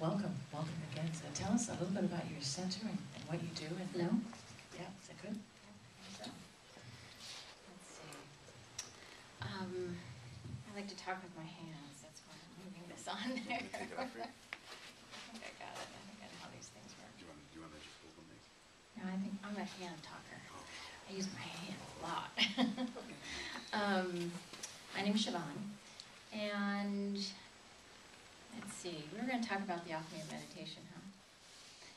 Welcome, welcome again. So tell us a little bit about your center and what you do. And Hello? Yeah, is that good? So, let's see. I like to talk with my hands. That's why I'm moving this on there. Take it off here. I think I got it. I think I know how these things work. Do you want to just hold them these? No, I think I'm a hand talker. Oh. I use my hands a lot. My name is Sheevaun, and let's see, we were going to talk about the alchemy of meditation, huh?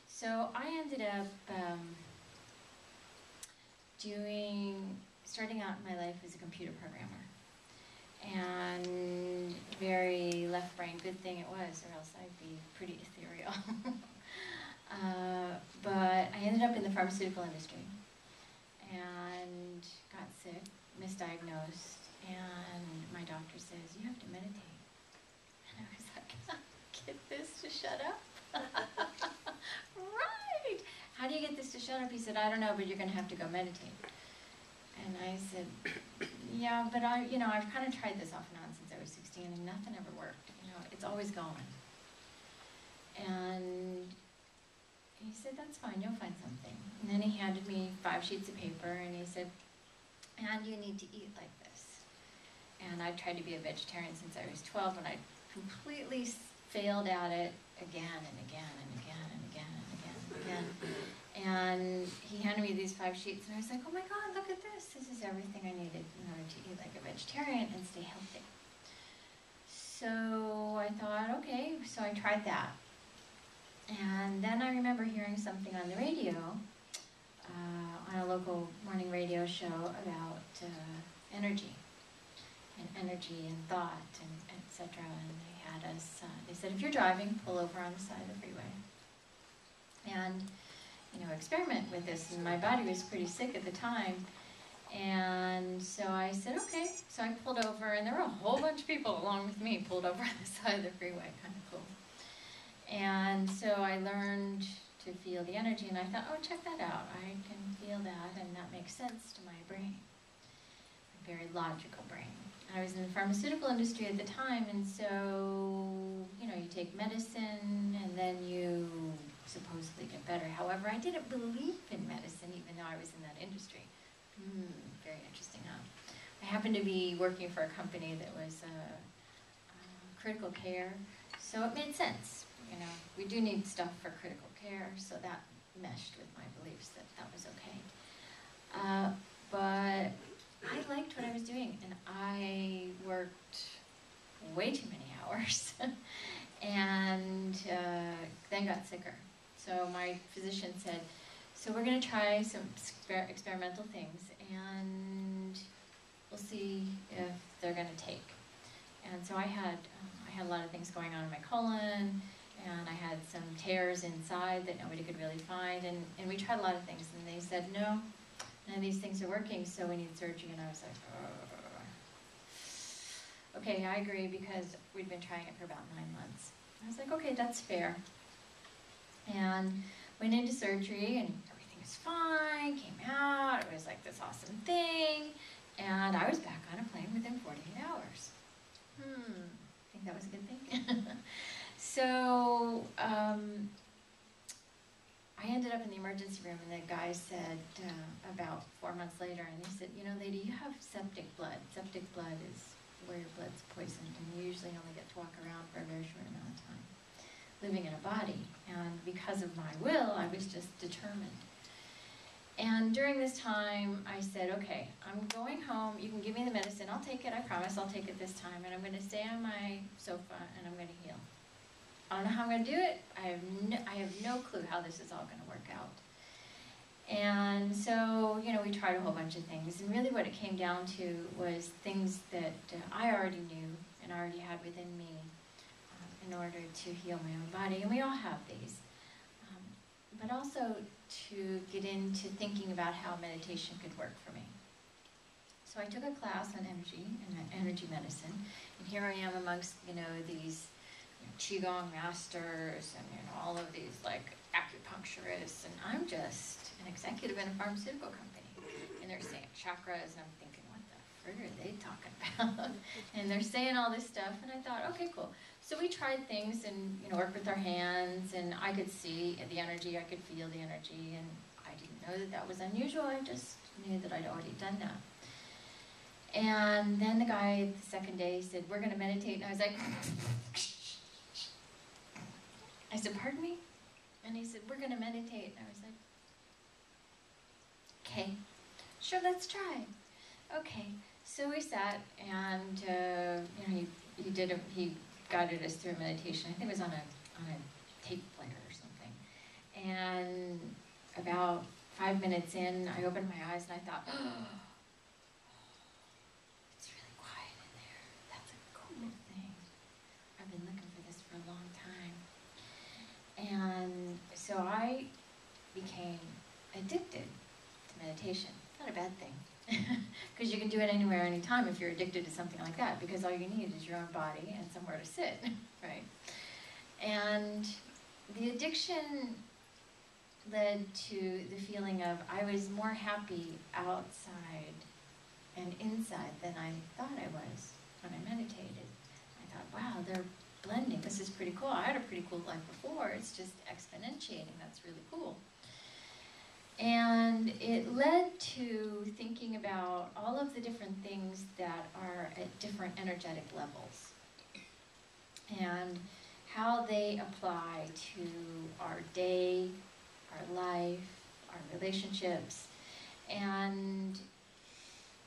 So I ended up starting out my life as a computer programmer, and very left brain, good thing it was, or else I'd be pretty ethereal. But I ended up in the pharmaceutical industry and got sick, misdiagnosed, and my doctor says, you have to meditate. And I was like, get this to shut up? Right! How do you get this to shut up? He said, I don't know, but you're going to have to go meditate. And I said, yeah, but I've kind of tried this off and on since I was 16, and nothing ever worked. It's always going. And he said, that's fine, you'll find something. And then he handed me 5 sheets of paper, and he said, and you need to eat like this. And I tried to be a vegetarian since I was 12, and I completely failed at it again and again and again and again and again and again. And he handed me these 5 sheets, and I was like, oh my God, look at this. This is everything I needed in order to eat like a vegetarian and stay healthy. So I thought, okay, so I tried that. And then I remember hearing something on the radio, on a local morning radio show about energy and thought and etc. And they had us, they said, if you're driving, pull over on the side of the freeway and, experiment with this. And my body was pretty sick at the time. And so I said, okay. So I pulled over, and there were a whole bunch of people along with me pulled over on the side of the freeway, kind of cool. And so I learned to feel the energy, and I thought, oh, check that out. I can feel that, and that makes sense to my brain. A very logical brain. I was in the pharmaceutical industry at the time, and so, you take medicine, and then you supposedly get better. However, I didn't believe in medicine, even though I was in that industry. Very interesting, huh? I happened to be working for a company that was critical care, so it made sense. We do need stuff for critical care, so that meshed with my beliefs that that was okay. But I liked what I was doing, and I worked way too many hours, and then got sicker. So my physician said, so we're going to try some experimental things, and we'll see if they're going to take. And so I had a lot of things going on in my colon, and I had some tears inside that nobody could really find, and we tried a lot of things, and they said, no, none of these things are working, so we need surgery. And I was like, okay, I agree, because we'd been trying it for about 9 months. I was like, okay, that's fair. And went into surgery, and everything was fine, came out, it was like this awesome thing, and I was back on a plane within 48 hours. I think that was a good thing. So I ended up in the emergency room, and the guy said about 4 months later, and he said, lady, you have septic blood. Septic blood is where your blood's poisoned, and you usually only get to walk around for a very short amount of time, living in a body. And because of my will, I was just determined. And during this time, I said, okay, I'm going home. You can give me the medicine. I'll take it. I promise I'll take it this time. And I'm going to stay on my sofa, and I'm going to heal. I don't know how I'm going to do it. I have no clue how this is all going to work out. And so, we tried a whole bunch of things. And really what it came down to was things that I already knew and already had within me in order to heal my own body. And we all have these. But also to get into thinking about how meditation could work for me. So I took a class on energy and energy medicine, and here I am amongst these qigong masters and all of these like acupuncturists, and I'm just an executive in a pharmaceutical company, and they're saying chakras, and I'm thinking, what the frig are they talking about? And they're saying all this stuff, and I thought, okay, cool. So we tried things and worked with with our hands, and I could see the energy, I could feel the energy, and I didn't know that that was unusual. I just knew that I'd already done that. And then the guy the second day said, we're going to meditate, and I was like, I said, pardon me? And he said, we're going to meditate, and I was like, okay, sure, let's try. Okay, so we sat, and he guided us through meditation. I think it was on a tape player or something. And about 5 minutes in, I opened my eyes and I thought, oh, it's really quiet in there. That's a cool thing. I've been looking for this for a long time. And so I became addicted to meditation. Not a bad thing. Because you can do it anywhere, anytime if you're addicted to something like that, because all you need is your own body and somewhere to sit, right? And the addiction led to the feeling of I was more happy outside and inside than I thought I was when I meditated. I thought, wow, they're blending. This is pretty cool. I had a pretty cool life before. It's just exponentiating. That's really cool. And it led to thinking about all of the different things that are at different energetic levels and how they apply to our day, our life, our relationships, and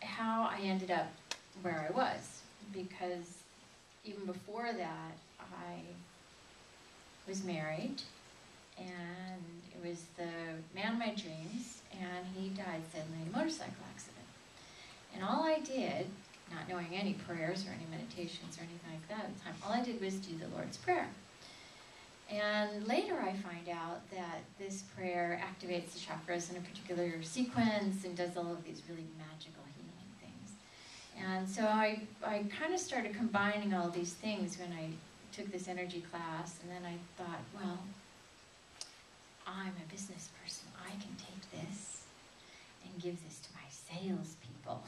how I ended up where I was. Because even before that, I was married, and it was the man of my dreams, and he died suddenly in a motorcycle accident. And all I did, not knowing any prayers or any meditations or anything like that at the time, all I did was do the Lord's Prayer. And later I find out that this prayer activates the chakras in a particular sequence and does all of these really magical healing things. And so I kind of started combining all these things when I took this energy class, and then I thought, well, I'm a business person. I can take this and give this to my salespeople.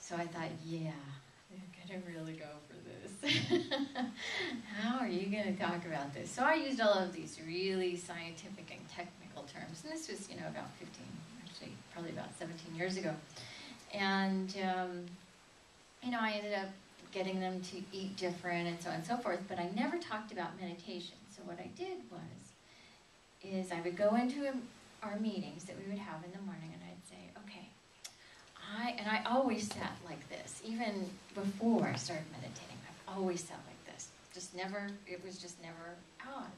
So I thought, yeah, they're going to really go for this. How are you going to talk about this? So I used all of these really scientific and technical terms. And this was, about probably about 17 years ago. And, I ended up getting them to eat different and so on and so forth, but I never talked about meditation. So what I did is I would go into our meetings that we would have in the morning, and I'd say, okay, I always sat like this, even before I started meditating. I've always sat like this. It was just never odd.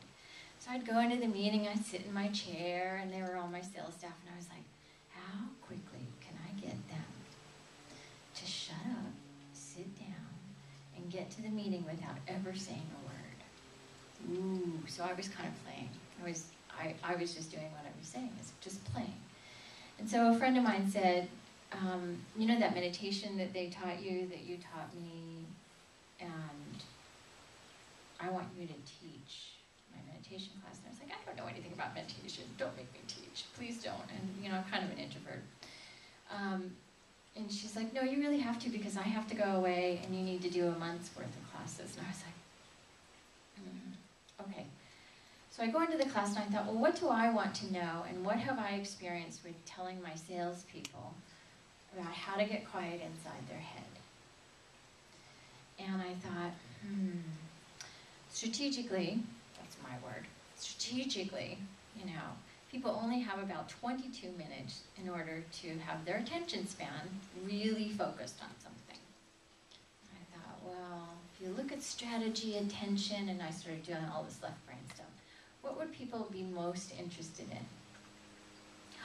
So I'd go into the meeting, I'd sit in my chair, and they were all my sales staff, and I was like, how quickly can I get them to shut up, sit down, and get to the meeting without ever saying a word? Ooh, so I was kind of playing. I was just doing what I was saying, is just playing. And so a friend of mine said, that meditation that they taught you, that you taught me, and I want you to teach my meditation class. And I was like, I don't know anything about meditation. Don't make me teach. Please don't. And, I'm kind of an introvert. And she's like, no, you really have to, because I have to go away, and you need to do a month's worth of classes. And I was like, okay. So I go into the class, and I thought, well, what do I want to know, and what have I experienced with telling my salespeople about how to get quiet inside their head? And I thought, strategically, that's my word, strategically, people only have about 22 minutes in order to have their attention span really focused on something. I thought, well, if you look at strategy, attention, and I started doing all this left brain stuff, what would people be most interested in?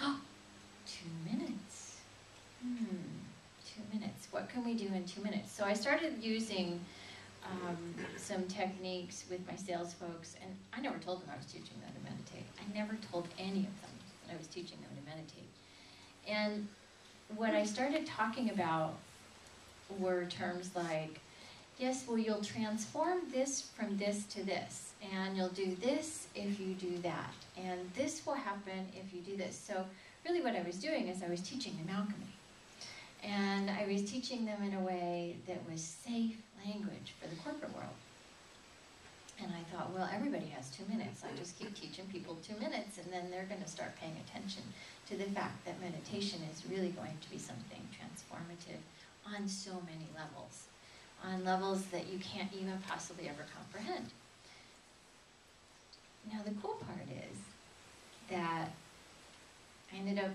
Oh, 2 minutes. 2 minutes. What can we do in 2 minutes? So I started using some techniques with my sales folks, and I never told them I was teaching them to meditate. I never told any of them that I was teaching them to meditate. And what I started talking about were terms like, yes, well, you'll transform this from this to this, and you'll do this if you do that, and this will happen if you do this. So really what I was doing is I was teaching them alchemy. And I was teaching them in a way that was safe language for the corporate world. well, everybody has 2 minutes. I just keep teaching people 2 minutes, and then they're going to start paying attention to the fact that meditation is really going to be something transformative on so many levels, on levels that you can't even possibly ever comprehend. Now, the cool part is that I ended up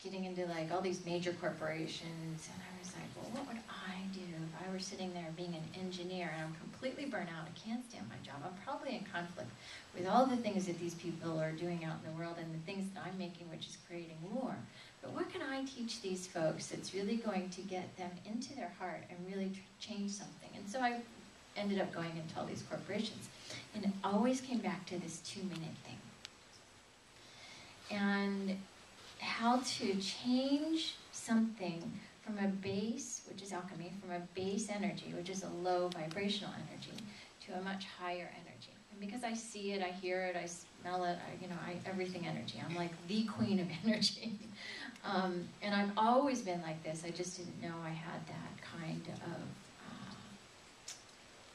getting into like all these major corporations, and I was like, well, what would I do if I were sitting there being an engineer and I'm completely burnt out, I can't stand my job, I'm probably in conflict with all the things that these people are doing out in the world and the things that I'm making, which is creating war. But what can I teach these folks that's really going to get them into their heart and really change something? And so I ended up going into all these corporations, and it always came back to this 2-minute thing. And how to change something from a base, which is alchemy, from a base energy, which is a low vibrational energy, to a much higher energy. And because I see it, I hear it, I smell it, everything energy. I'm like the queen of energy. And I've always been like this. I just didn't know I had that kind of,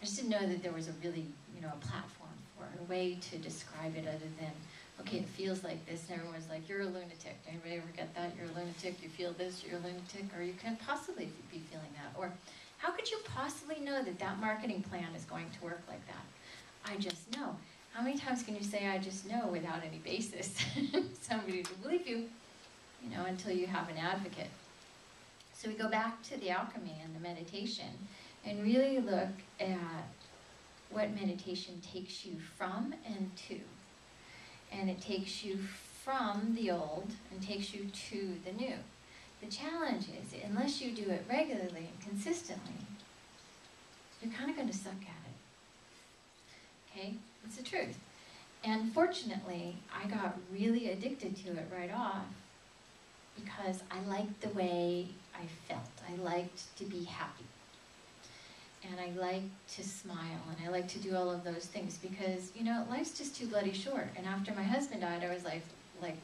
I just didn't know that there was a really, a platform for it, a way to describe it other than, okay, it feels like this, and everyone's like, you're a lunatic. Anybody ever get that? You're a lunatic, you feel this, you're a lunatic, or you can't possibly be feeling that. Or how could you possibly know that that marketing plan is going to work like that? I just know. How many times can you say, I just know, without any basis? Somebody will believe you, until you have an advocate. So we go back to the alchemy and the meditation and really look at what meditation takes you from and to. And it takes you from the old and takes you to the new. The challenge is, unless you do it regularly and consistently, you're kind of going to suck at it. Okay? It's the truth. And fortunately, I got really addicted to it right off because I liked the way I felt. I liked to be happy. And I like to smile, and I like to do all of those things because, life's just too bloody short. And after my husband died, I was like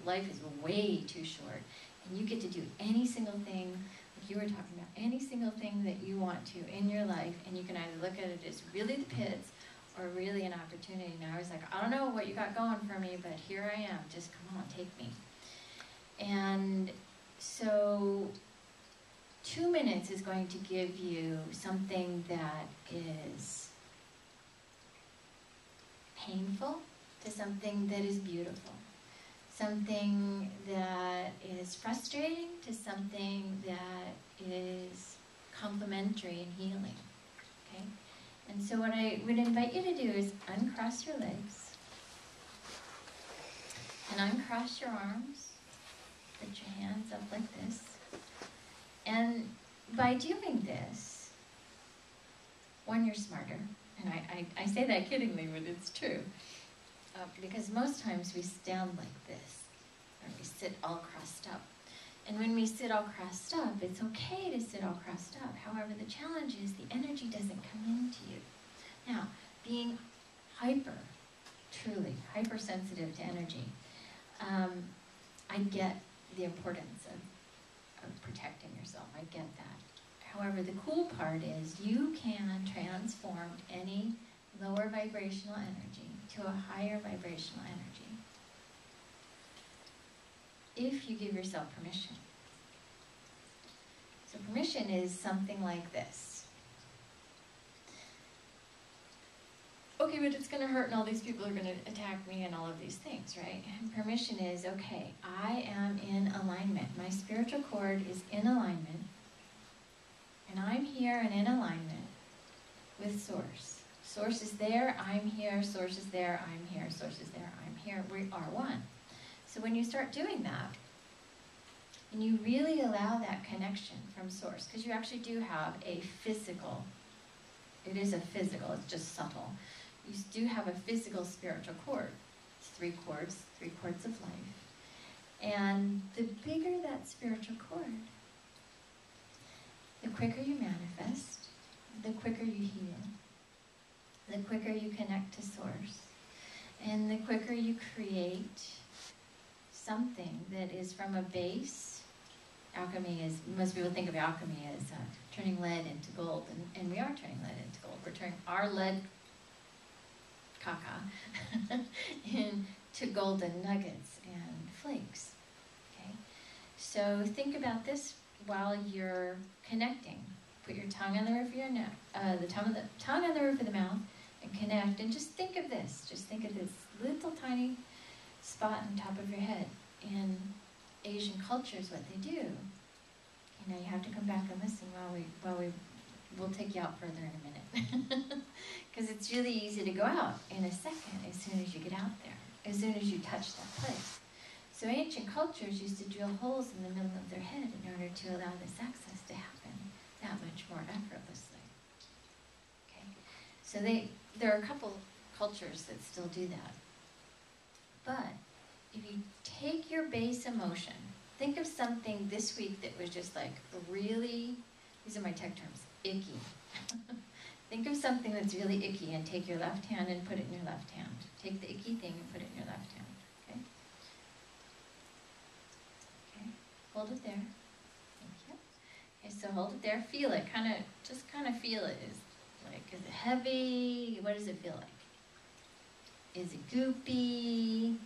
life is way too short. And you get to do any single thing, like you were talking about, any single thing that you want to in your life, and you can either look at it as really the pits or really an opportunity. And I was like, I don't know what you got going for me, but here I am. Just come on, take me. And so 2 minutes is going to give you something that is painful to something that is beautiful. Something that is frustrating to something that is complementary and healing. Okay? And so what I would invite you to do is uncross your legs and uncross your arms. Put your hands up like this. And by doing this, one, you're smarter. And I say that kiddingly, but it's true. Because most times we stand like this, or we sit all crossed up. And when we sit all crossed up, it's okay to sit all crossed up. However, the challenge is the energy doesn't come into you. Now, being truly hypersensitive to energy, I get the importance of protecting yourself. I get that. However, the cool part is you can transform any lower vibrational energy to a higher vibrational energy if you give yourself permission. So permission is something like this. Okay, but it's going to hurt and all these people are going to attack me and all of these things, right? And permission is, okay, I am in alignment. My spiritual cord is in alignment. And I'm here and in alignment with Source. Source is there, I'm here. Source is there, I'm here. Source is there, I'm here. We are one. So when you start doing that, and you really allow that connection from Source, because you actually do have a physical, it is a physical, it's just subtle. You do have a physical spiritual cord. It's 3 cords of life. And the bigger that spiritual cord, the quicker you manifest, the quicker you heal, the quicker you connect to Source, and the quicker you create something that is from a base. Alchemy is, most people think of alchemy as turning lead into gold, and we are turning lead into gold. We're turning our lead caca, into golden nuggets and flakes. Okay? So think about this while you're connecting. Put your tongue on the roof of your neck, tongue on the roof of the mouth, and connect. And just think of this. Just think of this little tiny spot on top of your head. In Asian cultures, what they do. You know, you have to come back and listen we'll take you out further in a minute. Because it's really easy to go out in a second as soon as you get out there, as soon as you touch that place. So ancient cultures used to drill holes in the middle of their head in order to allow this access to happen that much more effortlessly. Okay, so there are a couple cultures that still do that. But if you take your base emotion, think of something this week that was just like really, these are my tech terms, icky. Think of something that's really icky and take your left hand and put it in your left hand. Take the icky thing and put it in your left hand, okay? Okay, hold it there. Thank you. Okay, so hold it there, feel it, just feel it. Is it heavy? What does it feel like? Is it goopy?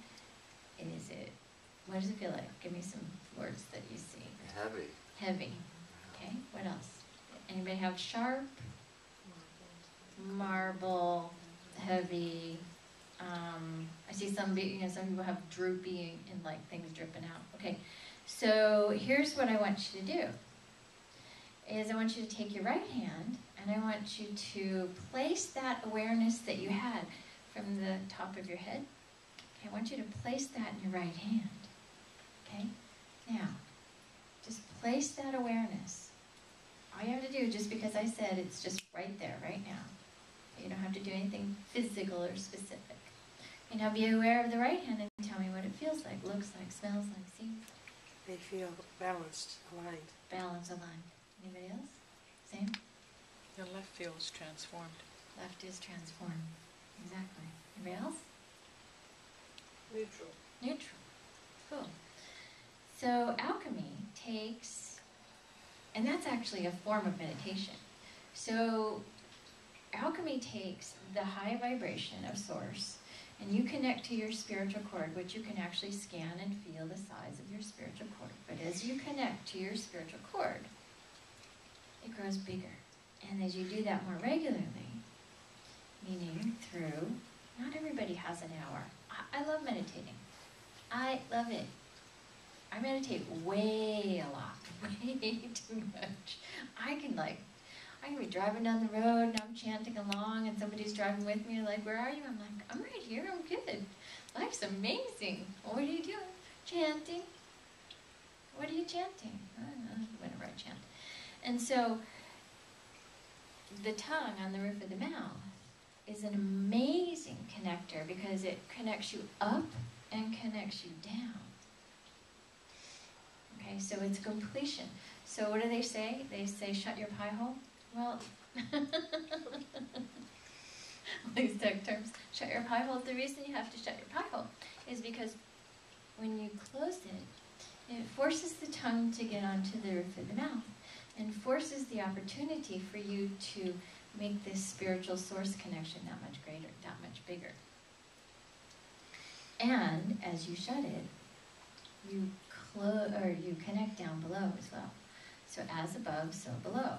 What does it feel like? Give me some words that you see. Heavy. Heavy. Okay, what else? Anybody have sharp? Marble, heavy. I see some people have droopy and like things dripping out. Okay, so here's what I want you to do. Is I want you to take your right hand and I want you to place that awareness that you had from the top of your head. Okay, I want you to place that in your right hand. Okay, now just place that awareness. All you have to do, just because I said it's just right there, right now. You don't have to do anything physical or specific. And now be aware of the right hand and tell me what it feels like, looks like, smells like, seems like. They feel balanced, aligned. Balanced, aligned. Anybody else? Same? Your left feels transformed. Left is transformed. Exactly. Anybody else? Neutral. Neutral. Cool. So alchemy takes, and that's actually a form of meditation. So alchemy takes the high vibration of source and you connect to your spiritual cord, which you can actually scan and feel the size of your spiritual cord. But as you connect to your spiritual cord, it grows bigger. And as you do that more regularly, meaning through, not everybody has an hour. I love meditating. I love it. I meditate way a lot, way too much. I can be driving down the road and I'm chanting along and somebody's driving with me and like, where are you? I'm like, I'm right here, I'm good. Life's amazing. Well, what are you doing? Chanting. What are you chanting? I don't know, whenever I chant. And so, the tongue on the roof of the mouth is an amazing connector because it connects you up and connects you down. Okay, so it's completion. So what do they say? They say, shut your pie hole. Well, these tech terms, shut your pie hole. The reason you have to shut your pie hole is because when you close it, it forces the tongue to get onto the roof of the mouth and forces the opportunity for you to make this spiritual source connection that much greater, that much bigger. And as you shut it, you connect down below as well. So as above, so below.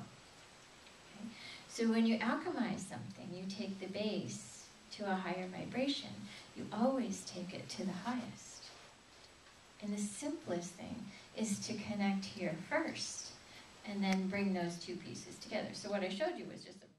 Okay? So when you alchemize something, you take the base to a higher vibration. You always take it to the highest. And the simplest thing is to connect here first and then bring those two pieces together. So what I showed you was just a